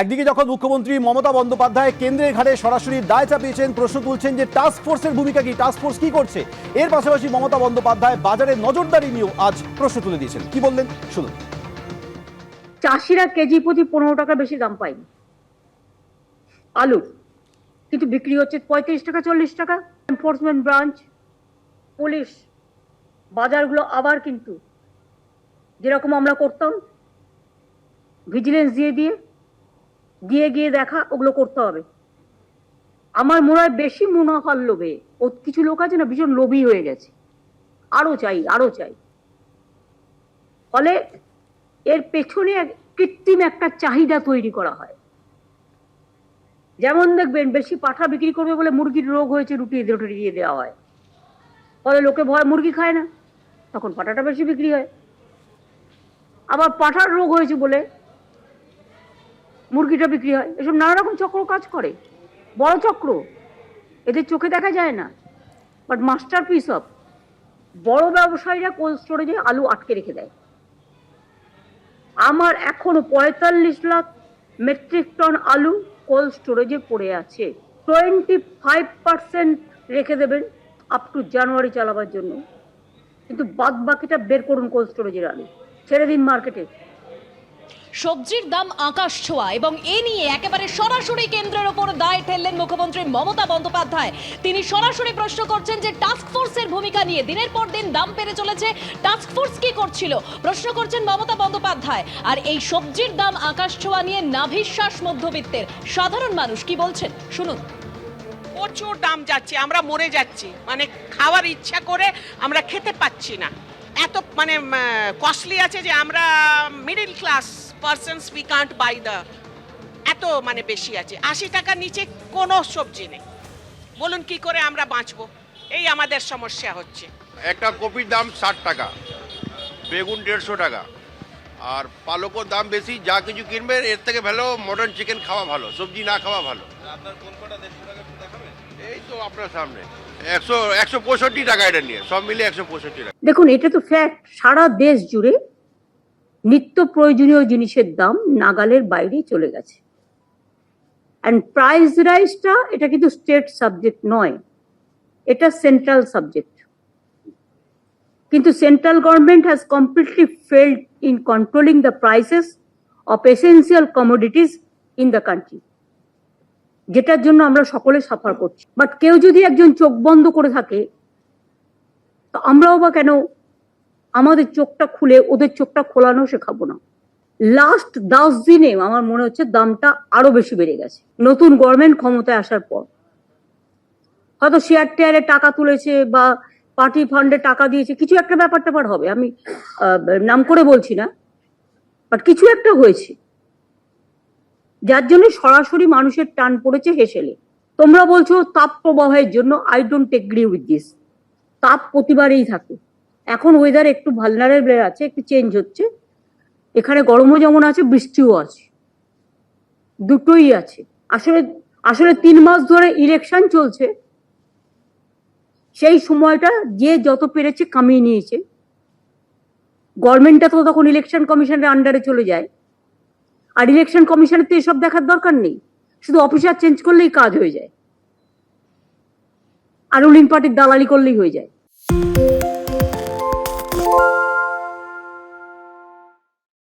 একদিকে যখন মুখ্যমন্ত্রী মমতা বন্দ্যোপাধ্যায় কেন্দ্রের ঘাড়ে সরাসরি দায় চাপিয়েছেন, প্রশ্ন তুলছেন যে টাস্ক ফোর্সের ভূমিকা কি, টাস্ক ফোর্স কি করছে, এর পাশাপাশি মমতা বন্দ্যোপাধ্যায় বাজারে নজরদারি নিয়েও আজ প্রশ্ন তুলে দিয়েছেন। কি বললেন শুনুন। চাষিরা কেজি প্রতি 15 টাকা বেশি দাম পায়নি আলু, কিন্তু বিক্রি হচ্ছে 35 টাকা 40 টাকা। এনফোর্সমেন্ট ব্রাঞ্চ, পুলিশ, বাজারগুলো আবার কিন্তু যেরকম আমরা করতাম ভিজিলেন্স দিয়ে গিয়ে দেখা, ওগুলো করতে হবে। আমার মনে হয় বেশি মুনাফার লোভে ও কিছু লোক আছে না, ভীষণ লোভী হয়ে গেছে, আরো চাই। ফলে এর পেছনে কৃত্রিম একটা চাহিদা তৈরি করা হয়। যেমন দেখবেন বেশি পাঠা বিক্রি করবে বলে মুরগির রোগ হয়েছে রুটিয়ে দেওয়া হয়, ফলে লোকে ভয় মুরগি খায় না, তখন পাঠাটা বেশি বিক্রি হয়। আবার পাঠার রোগ হয়েছে বলে মুরগিটা বিক্রি হয়। এসব নানা রকম চক্র কাজ করে, বড় চক্র, এদের চোখে দেখা যায় না, বাট মাস্টারপিস অফ বড় ব্যবসায়ীরা কোল্ড স্টোরেজে আলু আটকে রেখে দেয়। আমার এখনো 45 লাখ মেট্রিক টন আলু কোল্ড স্টোরেজে পড়ে আছে। 25% রেখে দেবেন আপ টু জানুয়ারি চালাবার জন্য, কিন্তু বাদ বাকিটা বের করুন কোল্ড স্টোরেজের আলু, ছেড়ে দিন মার্কেটে। সবজির দাম আকাশ ছোঁয়া এবং এ নিয়ে একেবারে সরাসরি কেন্দ্রের ওপর দায় ঠেললেন মুখ্যমন্ত্রী মমতা বন্দ্যোপাধ্যায়। তিনি সরাসরি প্রশ্ন করছেন যে টাস্ক ফোর্সের ভূমিকা নিয়ে। দিনের পর দিন দাম বেড়ে চলেছে, টাস্ক ফোর্স কি করছিল, প্রশ্ন করছেন মমতা বন্দ্যোপাধ্যায়। আর এই সবজির দাম আকাশ ছোঁয়া নিয়ে নাভিশ্বাস মধ্যবিত্তের সাধারণ মানুষ কি বলছেন শুনুন। প্রচুর দাম যাচ্ছে, আমরা মরে যাচ্ছি, মানে খাওয়ার ইচ্ছা করে আমরা খেতে পাচ্ছি না, এত মানে কস্টলি আছে যে আমরা middle class persons we can't by the, এত মানে বেশি আছে। 80 টাকার নিচে কোনো সবজি নেই, বলুন কি করে আমরা বাঁচবো, এই আমাদের সমস্যা হচ্ছে। একটা কপির দাম 60 টাকা, বেগুন 150 টাকা, আর পালকের দাম বেশি। যা কিছু কিনবে এর থেকে ভালো মটন চিকেন খাওয়া ভালো, সবজি না খাওয়া ভালো। এই তো আপনার সামনে 165 টাকা, এটা নিয়ে সব মিলে 165 টাকা। দেখুন, এটা তো ফ্যাক্ট, সারা দেশ জুড়ে নিত্য প্রয়োজনীয় জিনিসের দাম নাগালের বাইরে চলে গেছে। অ্যান্ড প্রাইস রাইজটা এটা কিন্তু স্টেট সাবজেক্ট নয়, এটা সেন্ট্রাল সাবজেক্ট। কিন্তু central government has completely failed in controlling the prices of essential commodities in the country, যেটার জন্য আমরা সকলে সাফার করছি। বাট কেউ যদি একজন চোখ বন্ধ করে থাকে, তো আমরাও বা কেন আমাদের চোখটা খুলে ওদের চোখটা খোলানো শেখাবো না? লাস্ট 10 দিনে আমার মনে হচ্ছে দামটা আরো বেশি বেড়ে গেছে। নতুন গভর্নমেন্ট ক্ষমতায় আসার পর হয়তো শেয়ার টেয়ারে টাকা তুলেছে বা পার্টি ফান্ডে টাকা দিয়েছে, কিছু একটা ব্যাপার হবে, আমি নাম করে বলছি না, বাট কিছু একটা হয়েছে যার জন্য সরাসরি মানুষের টান পড়েছে হেসেলে। তোমরা বলছো তাপ প্রবাহের জন্য, I don't agree with this. তাপ প্রতিবারেই থাকে, এখন ওয়েদার একটু ভালনারেবল আছে, একটু চেঞ্জ হচ্ছে, এখানে গরমও যেমন আছে বৃষ্টিও আছে, দুটোই আছে। আসলে 3 মাস ধরে ইলেকশন চলছে, সেই সময়টা যে যত পেরেছে কামিয়ে নিয়েছে। গভর্নমেন্টটা তো তখন ইলেকশন কমিশনের আন্ডারে চলে যায়, আর ইলেকশন কমিশনের তো এসব দেখার দরকার নেই, শুধু অফিসার চেঞ্জ করলেই কাজ হয়ে যায়, আর রুলিং পার্টির দালালি করলেই হয়ে যায়।